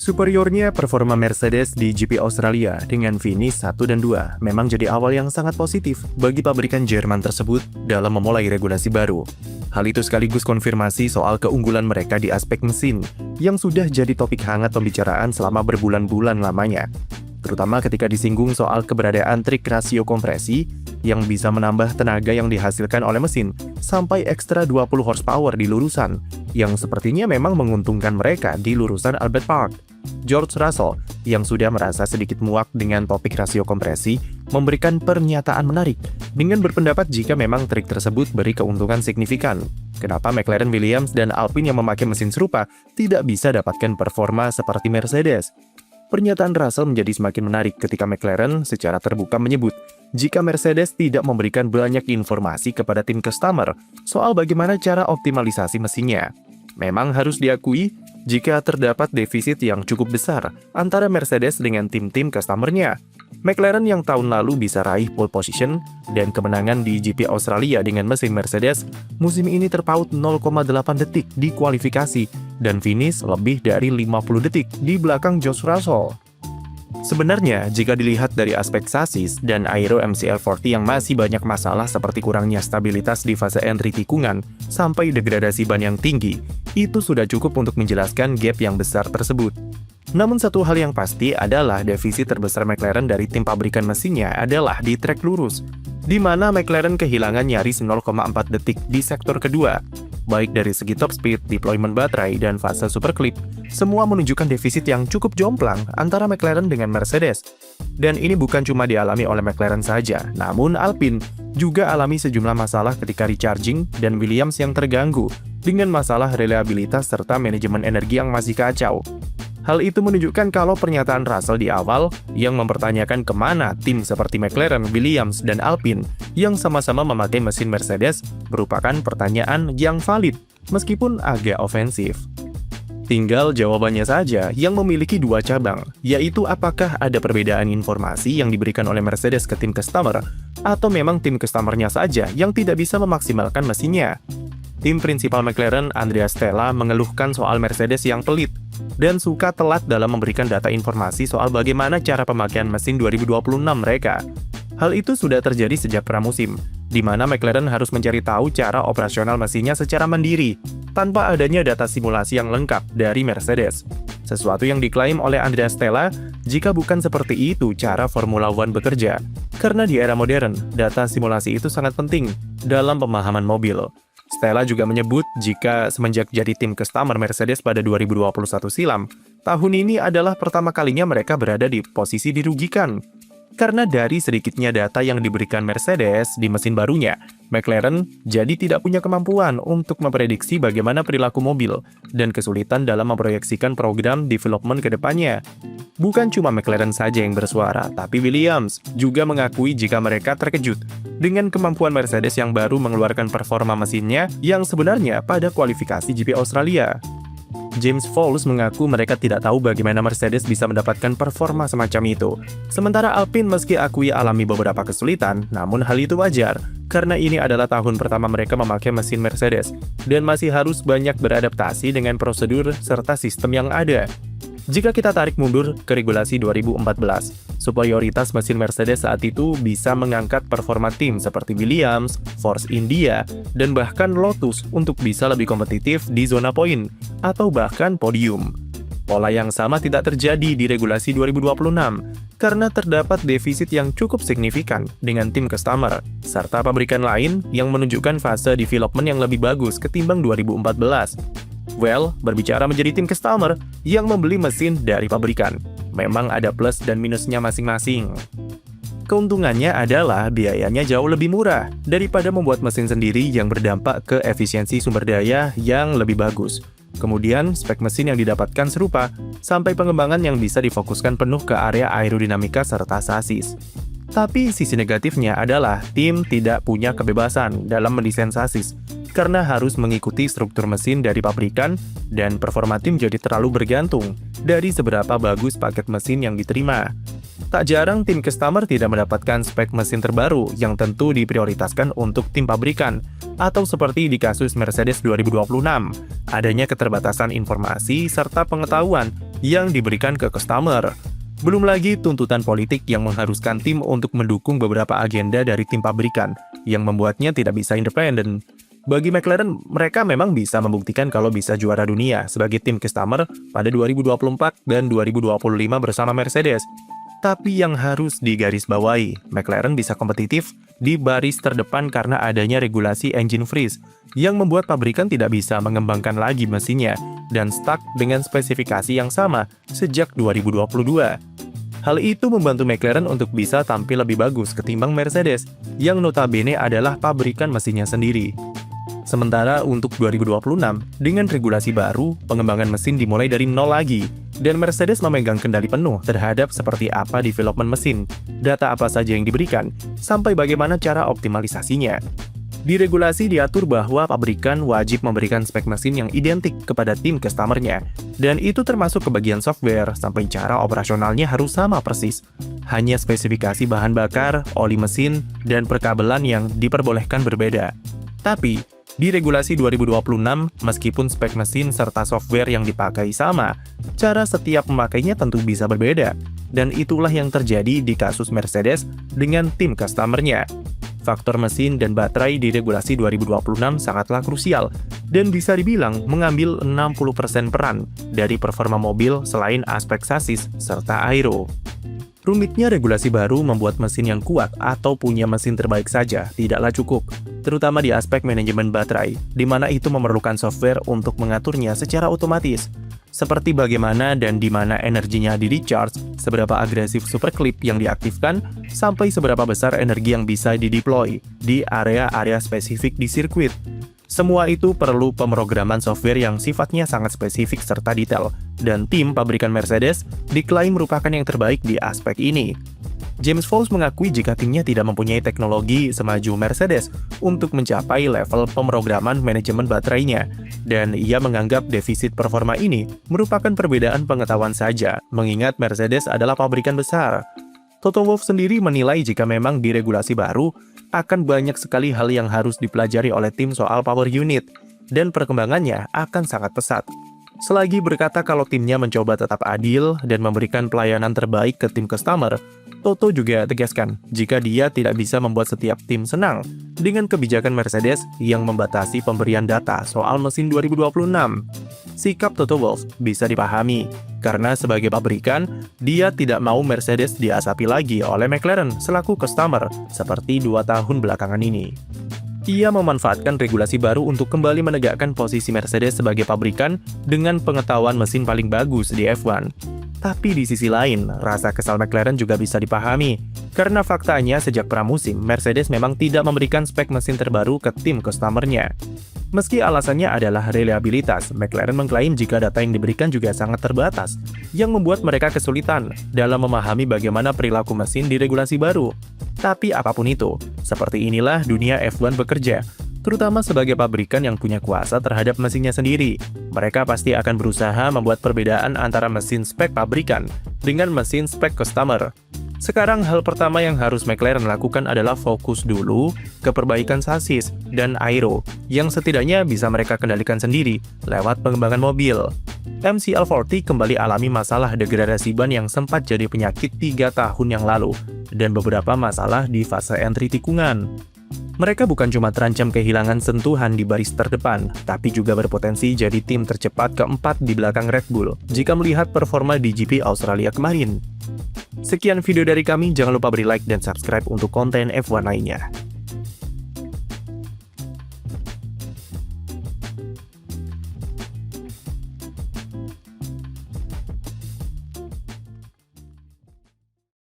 Superiornya performa Mercedes di GP Australia dengan finish 1 dan 2 memang jadi awal yang sangat positif bagi pabrikan Jerman tersebut dalam memulai regulasi baru. Hal itu sekaligus konfirmasi soal keunggulan mereka di aspek mesin yang sudah jadi topik hangat pembicaraan selama berbulan-bulan lamanya. Terutama ketika disinggung soal keberadaan trik rasio kompresi yang bisa menambah tenaga yang dihasilkan oleh mesin sampai ekstra 20 horsepower di lurusan, yang sepertinya memang menguntungkan mereka di lurusan Albert Park. George Russell, yang sudah merasa sedikit muak dengan topik rasio kompresi, memberikan pernyataan menarik dengan berpendapat jika memang trik tersebut beri keuntungan signifikan. Kenapa McLaren, Williams, dan Alpine yang memakai mesin serupa tidak bisa dapatkan performa seperti Mercedes? Pernyataan Russell menjadi semakin menarik ketika McLaren secara terbuka menyebut jika Mercedes tidak memberikan banyak informasi kepada tim customer soal bagaimana cara optimalisasi mesinnya. Memang harus diakui jika terdapat defisit yang cukup besar antara Mercedes dengan tim-tim customer-nya. McLaren yang tahun lalu bisa raih pole position dan kemenangan di GP Australia dengan mesin Mercedes, musim ini terpaut 0,8 detik di kualifikasi dan finish lebih dari 50 detik di belakang George Russell. Sebenarnya, jika dilihat dari aspek sasis dan aero MCL40 yang masih banyak masalah seperti kurangnya stabilitas di fase entry tikungan sampai degradasi ban yang tinggi, itu sudah cukup untuk menjelaskan gap yang besar tersebut. Namun satu hal yang pasti adalah defisit terbesar McLaren dari tim pabrikan mesinnya adalah di trek lurus, di mana McLaren kehilangan nyaris 0,4 detik di sektor kedua. Baik dari segi top speed, deployment baterai, dan fase superclip, semua menunjukkan defisit yang cukup jomplang antara McLaren dengan Mercedes. Dan ini bukan cuma dialami oleh McLaren saja, namun Alpine juga alami sejumlah masalah ketika recharging dan Williams yang terganggu dengan masalah reliabilitas serta manajemen energi yang masih kacau. Hal itu menunjukkan kalau pernyataan Russell di awal yang mempertanyakan kemana tim seperti McLaren, Williams, dan Alpine yang sama-sama memakai mesin Mercedes merupakan pertanyaan yang valid, meskipun agak ofensif. Tinggal jawabannya saja yang memiliki dua cabang, yaitu apakah ada perbedaan informasi yang diberikan oleh Mercedes ke tim customer, atau memang tim customer-nya saja yang tidak bisa memaksimalkan mesinnya. Tim prinsipal McLaren, Andrea Stella, mengeluhkan soal Mercedes yang pelit dan suka telat dalam memberikan data informasi soal bagaimana cara pemakaian mesin 2026 mereka. Hal itu sudah terjadi sejak pramusim, di mana McLaren harus mencari tahu cara operasional mesinnya secara mandiri, tanpa adanya data simulasi yang lengkap dari Mercedes. Sesuatu yang diklaim oleh Andrea Stella, jika bukan seperti itu cara Formula One bekerja. Karena di era modern, data simulasi itu sangat penting dalam pemahaman mobil. Stella juga menyebut jika semenjak jadi tim customer Mercedes pada 2021 silam, tahun ini adalah pertama kalinya mereka berada di posisi dirugikan. Karena dari sedikitnya data yang diberikan Mercedes di mesin barunya, McLaren jadi tidak punya kemampuan untuk memprediksi bagaimana perilaku mobil dan kesulitan dalam memproyeksikan program development ke depannya. Bukan cuma McLaren saja yang bersuara, tapi Williams juga mengakui jika mereka terkejut dengan kemampuan Mercedes yang baru mengeluarkan performa mesinnya yang sebenarnya pada kualifikasi GP Australia. James Vowles mengaku mereka tidak tahu bagaimana Mercedes bisa mendapatkan performa semacam itu. Sementara Alpine meski akui alami beberapa kesulitan, namun hal itu wajar, karena ini adalah tahun pertama mereka memakai mesin Mercedes, dan masih harus banyak beradaptasi dengan prosedur serta sistem yang ada. Jika kita tarik mundur ke regulasi 2014, superioritas mesin Mercedes saat itu bisa mengangkat performa tim seperti Williams, Force India, dan bahkan Lotus untuk bisa lebih kompetitif di zona poin, atau bahkan podium. Pola yang sama tidak terjadi di regulasi 2026, karena terdapat defisit yang cukup signifikan dengan tim customer, serta pabrikan lain yang menunjukkan fase development yang lebih bagus ketimbang 2014. Well, berbicara menjadi tim customer yang membeli mesin dari pabrikan, memang ada plus dan minusnya masing-masing. Keuntungannya adalah biayanya jauh lebih murah daripada membuat mesin sendiri yang berdampak ke efisiensi sumber daya yang lebih bagus. Kemudian, spek mesin yang didapatkan serupa, sampai pengembangan yang bisa difokuskan penuh ke area aerodinamika serta sasis. Tapi sisi negatifnya adalah tim tidak punya kebebasan dalam mendesain sasis, karena harus mengikuti struktur mesin dari pabrikan dan performa tim jadi terlalu bergantung dari seberapa bagus paket mesin yang diterima. Tak jarang tim customer tidak mendapatkan spek mesin terbaru yang tentu diprioritaskan untuk tim pabrikan, atau seperti di kasus Mercedes 2026, adanya keterbatasan informasi serta pengetahuan yang diberikan ke customer. Belum lagi tuntutan politik yang mengharuskan tim untuk mendukung beberapa agenda dari tim pabrikan, yang membuatnya tidak bisa independen. Bagi McLaren, mereka memang bisa membuktikan kalau bisa juara dunia sebagai tim customer pada 2024 dan 2025 bersama Mercedes. Tapi yang harus digarisbawahi, McLaren bisa kompetitif di baris terdepan karena adanya regulasi engine freeze yang membuat pabrikan tidak bisa mengembangkan lagi mesinnya dan stuck dengan spesifikasi yang sama sejak 2022. Hal itu membantu McLaren untuk bisa tampil lebih bagus ketimbang Mercedes, yang notabene adalah pabrikan mesinnya sendiri. Sementara untuk 2026, dengan regulasi baru, pengembangan mesin dimulai dari nol lagi, dan Mercedes memegang kendali penuh terhadap seperti apa development mesin, data apa saja yang diberikan, sampai bagaimana cara optimalisasinya. Di regulasi diatur bahwa pabrikan wajib memberikan spek mesin yang identik kepada tim customer-nya, dan itu termasuk ke bagian software, sampai cara operasionalnya harus sama persis. Hanya spesifikasi bahan bakar, oli mesin, dan perkabelan yang diperbolehkan berbeda. Tapi, di regulasi 2026, meskipun spek mesin serta software yang dipakai sama, cara setiap pemakainya tentu bisa berbeda. Dan itulah yang terjadi di kasus Mercedes dengan tim customer-nya. Faktor mesin dan baterai di regulasi 2026 sangatlah krusial, dan bisa dibilang mengambil 60% peran dari performa mobil selain aspek sasis serta aero. Rumitnya regulasi baru membuat mesin yang kuat atau punya mesin terbaik saja tidaklah cukup, terutama di aspek manajemen baterai, di mana itu memerlukan software untuk mengaturnya secara otomatis, seperti bagaimana dan di mana energinya di-recharge, seberapa agresif superclip yang diaktifkan, sampai seberapa besar energi yang bisa dideploy di area-area spesifik di sirkuit. Semua itu perlu pemrograman software yang sifatnya sangat spesifik serta detail, dan tim pabrikan Mercedes diklaim merupakan yang terbaik di aspek ini. James Vowles mengakui jika timnya tidak mempunyai teknologi semaju Mercedes untuk mencapai level pemrograman manajemen baterainya, dan ia menganggap defisit performa ini merupakan perbedaan pengetahuan saja, mengingat Mercedes adalah pabrikan besar. Toto Wolff sendiri menilai jika memang di regulasi baru, akan banyak sekali hal yang harus dipelajari oleh tim soal power unit, dan perkembangannya akan sangat pesat. Selagi berkata kalau timnya mencoba tetap adil dan memberikan pelayanan terbaik ke tim customer, Toto juga tegaskan jika dia tidak bisa membuat setiap tim senang dengan kebijakan Mercedes yang membatasi pemberian data soal mesin 2026. Sikap Toto Wolff bisa dipahami, karena sebagai pabrikan, dia tidak mau Mercedes diasapi lagi oleh McLaren selaku customer seperti 2 tahun belakangan ini. Ia memanfaatkan regulasi baru untuk kembali menegakkan posisi Mercedes sebagai pabrikan dengan pengetahuan mesin paling bagus di F1. Tapi di sisi lain, rasa kesal McLaren juga bisa dipahami, karena faktanya sejak pramusim, Mercedes memang tidak memberikan spek mesin terbaru ke tim customer-nya. Meski alasannya adalah reliabilitas, McLaren mengklaim jika data yang diberikan juga sangat terbatas, yang membuat mereka kesulitan dalam memahami bagaimana perilaku mesin di regulasi baru. Tapi apapun itu, seperti inilah dunia F1 bekerja, terutama sebagai pabrikan yang punya kuasa terhadap mesinnya sendiri. Mereka pasti akan berusaha membuat perbedaan antara mesin spek pabrikan dengan mesin spek customer. Sekarang hal pertama yang harus McLaren lakukan adalah fokus dulu ke perbaikan sasis dan aero yang setidaknya bisa mereka kendalikan sendiri lewat pengembangan mobil. McLaren kembali alami masalah degradasi ban yang sempat jadi penyakit 3 tahun yang lalu dan beberapa masalah di fase entry tikungan. Mereka bukan cuma terancam kehilangan sentuhan di baris terdepan, tapi juga berpotensi jadi tim tercepat keempat di belakang Red Bull jika melihat performa di GP Australia kemarin. Sekian video dari kami, jangan lupa beri like dan subscribe untuk konten F1 lainnya.